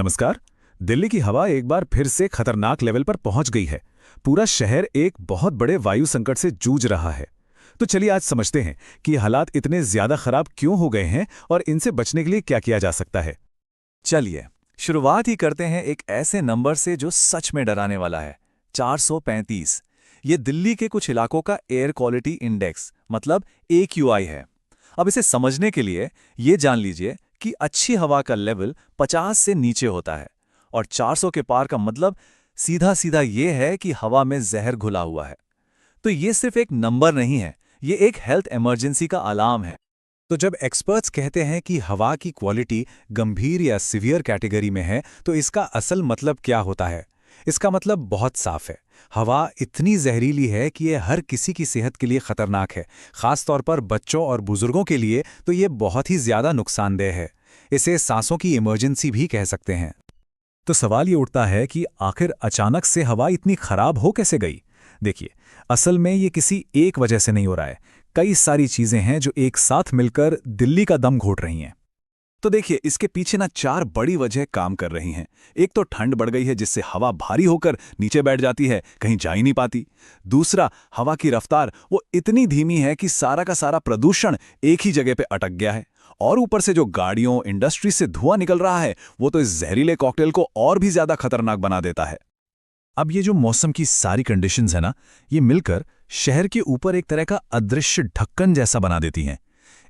नमस्कार। दिल्ली की हवा एक बार फिर से खतरनाक लेवल पर पहुंच गई है। पूरा शहर एक बहुत बड़े वायु संकट से जूझ रहा है। तो चलिए आज समझते हैं कि हालात इतने ज्यादा खराब क्यों हो गए हैं और इनसे बचने के लिए क्या किया जा सकता है। चलिए शुरुआत ही करते हैं एक ऐसे नंबर से जो सच में डराने वाला है। 435। ये दिल्ली के कुछ इलाकों का एयर क्वालिटी इंडेक्स मतलब AQI है। अब इसे समझने के लिए ये जान लीजिए कि अच्छी हवा का लेवल 50 से नीचे होता है और 400 के पार का मतलब सीधा सीधा ये है कि हवा में जहर घुला हुआ है। तो ये सिर्फ एक नंबर नहीं है, ये एक हेल्थ इमरजेंसी का अलार्म है। तो जब एक्सपर्ट्स कहते हैं कि हवा की क्वालिटी गंभीर या सीवियर कैटेगरी में है, तो इसका असल मतलब क्या होता है? इसका मतलब बहुत साफ है। हवा इतनी जहरीली है कि ये हर किसी की सेहत के लिए खतरनाक है। खास तौर पर बच्चों और बुजुर्गों के लिए तो ये बहुत ही ज्यादा नुकसानदेह है। इसे सांसों की इमरजेंसी भी कह सकते हैं। तो सवाल ये उठता है कि आखिर अचानक से हवा इतनी खराब हो कैसे गई? देखिए, असल में ये किसी एक वजह से नहीं हो रहा है। कई सारी चीजें हैं जो एक साथ मिलकर दिल्ली का दम घोट रही हैं। तो देखिए, इसके पीछे ना 4 बड़ी वजह काम कर रही हैं। एक तो ठंड बढ़ गई है जिससे हवा भारी होकर नीचे बैठ जाती है, कहीं जा ही नहीं पाती। दूसरा, हवा की रफ्तार वो इतनी धीमी है कि सारा का सारा प्रदूषण एक ही जगह पे अटक गया है। और ऊपर से जो गाड़ियों, इंडस्ट्री से धुआं निकल रहा है, वो तो इस जहरीले कॉकटेल को और भी ज्यादा खतरनाक बना देता है। अब ये जो मौसम की सारी कंडीशंस है ना, ये मिलकर शहर के ऊपर एक तरह का अदृश्य ढक्कन जैसा बना देती हैं।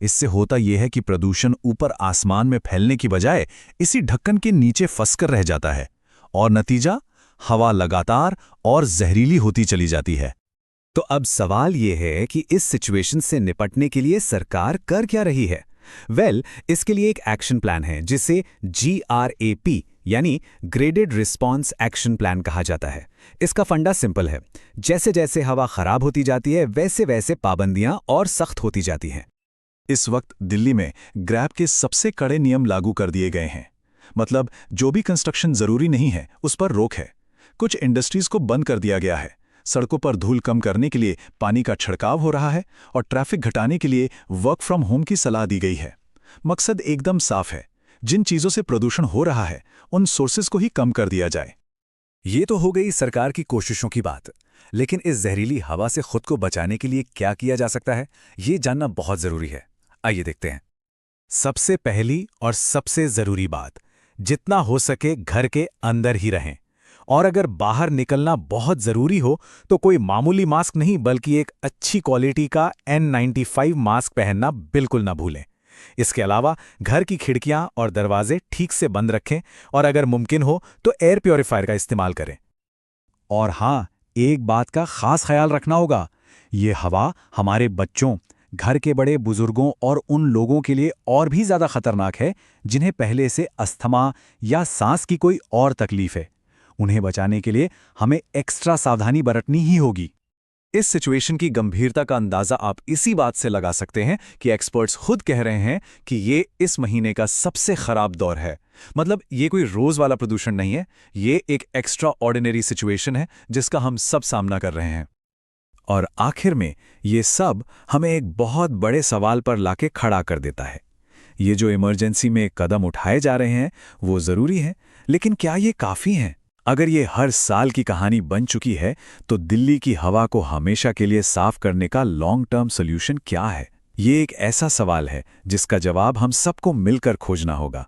इससे होता यह है कि प्रदूषण ऊपर आसमान में फैलने की बजाय इसी ढक्कन के नीचे फंसकर रह जाता है और नतीजा, हवा लगातार और जहरीली होती चली जाती है। तो अब सवाल ये है कि इस सिचुएशन से निपटने के लिए सरकार कर क्या रही है? इसके लिए एक एक्शन प्लान है जिसे GRAP यानी ग्रेडेड रिस्पॉन्स एक्शन प्लान कहा जाता है। इसका फंडा सिंपल है। जैसे जैसे हवा खराब होती जाती है वैसे वैसे पाबंदियां और सख्त होती जाती हैं। इस वक्त दिल्ली में ग्रैब के सबसे कड़े नियम लागू कर दिए गए हैं। मतलब जो भी कंस्ट्रक्शन जरूरी नहीं है उस पर रोक है। कुछ इंडस्ट्रीज को बंद कर दिया गया है। सड़कों पर धूल कम करने के लिए पानी का छिड़काव हो रहा है और ट्रैफिक घटाने के लिए वर्क फ्रॉम होम की सलाह दी गई है। मकसद एकदम साफ है, जिन चीजों से प्रदूषण हो रहा है उन सोर्सेस को ही कम कर दिया जाए। ये तो हो गई सरकार की कोशिशों की बात, लेकिन इस जहरीली हवा से खुद को बचाने के लिए क्या किया जा सकता है, ये जानना बहुत जरूरी है। आइए देखते हैं। सबसे पहली और सबसे जरूरी बात, जितना हो सके घर के अंदर ही रहें। और अगर बाहर निकलना बहुत जरूरी हो तो कोई मामूली मास्क नहीं बल्कि एक अच्छी क्वालिटी का N95 मास्क पहनना बिल्कुल ना भूलें। इसके अलावा घर की खिड़कियां और दरवाजे ठीक से बंद रखें और अगर मुमकिन हो तो एयर प्योरीफायर का इस्तेमाल करें। और हाँ, एक बात का खास ख्याल रखना होगा, ये हवा हमारे बच्चों, घर के बड़े बुजुर्गों और उन लोगों के लिए और भी ज्यादा खतरनाक है जिन्हें पहले से अस्थमा या सांस की कोई और तकलीफ है। उन्हें बचाने के लिए हमें एक्स्ट्रा सावधानी बरतनी ही होगी। इस सिचुएशन की गंभीरता का अंदाजा आप इसी बात से लगा सकते हैं कि एक्सपर्ट्स खुद कह रहे हैं कि ये इस महीने का सबसे खराब दौर है। मतलब ये कोई रोज वाला प्रदूषण नहीं है, ये एक एक्स्ट्रा ऑर्डिनरी सिचुएशन है जिसका हम सब सामना कर रहे हैं। और आखिर में ये सब हमें एक बहुत बड़े सवाल पर लाके खड़ा कर देता है। ये जो इमरजेंसी में कदम उठाए जा रहे हैं वो जरूरी है, लेकिन क्या ये काफी हैं? अगर ये हर साल की कहानी बन चुकी है तो दिल्ली की हवा को हमेशा के लिए साफ करने का लॉन्ग टर्म सॉल्यूशन क्या है? ये एक ऐसा सवाल है जिसका जवाब हम सबको मिलकर खोजना होगा।